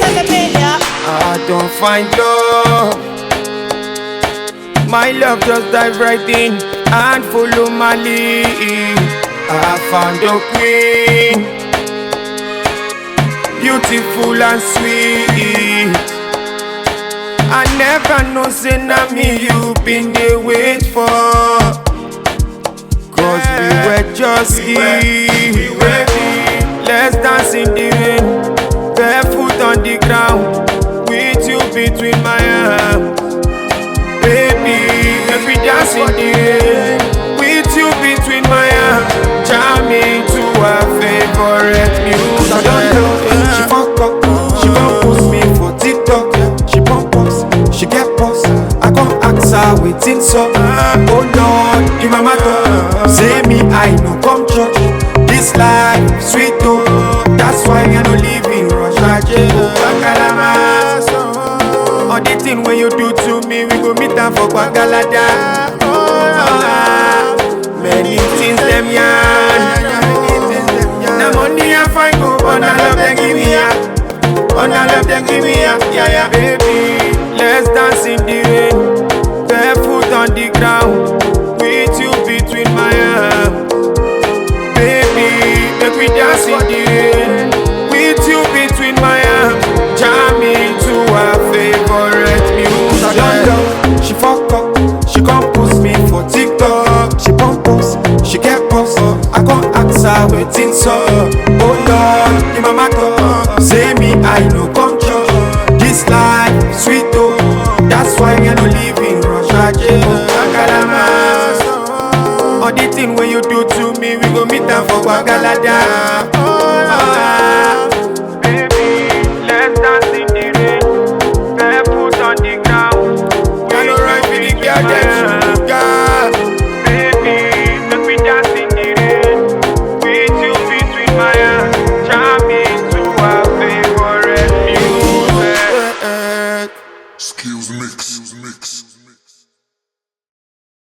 I don't find love. My love just dive right in and follow my lead. I found a queen, beautiful and sweet. I never know say na me you been dey wait for. Cause we were just kids. Let's dance in the rain, barefoot on the ground, with you between my arms. Baby, make we dance in the rain, with you between my arms. Jam into our favorite music. I don't know, she fuck up, she gon' post me for TikTok. She pump us, she get boss. I gon' ask her waiting so. Oh Lord, the mama talk, say me I no come church. This life sweet oh, that's why I no live in rush. All the thing when you do to me, we go meet them for Bagalada. Many things them yarn. The money I find go, but I love them give me ya. But I love them give me ya, yeah yeah. Baby, let's dance in the rain, barefoot on the ground, with you between my arms. Baby, make me dance in the rain, with you between my arms. Jam into our favorite music. She fuck up, she gon' post me for TikTok. She pump us, she get boss. I gon' ask her waiting so. Oh Lord, the mama talk, say me I no come church. This life sweet oh, that's why I no live in rush. All the thing when you do to me, we go meet them for Bagalada.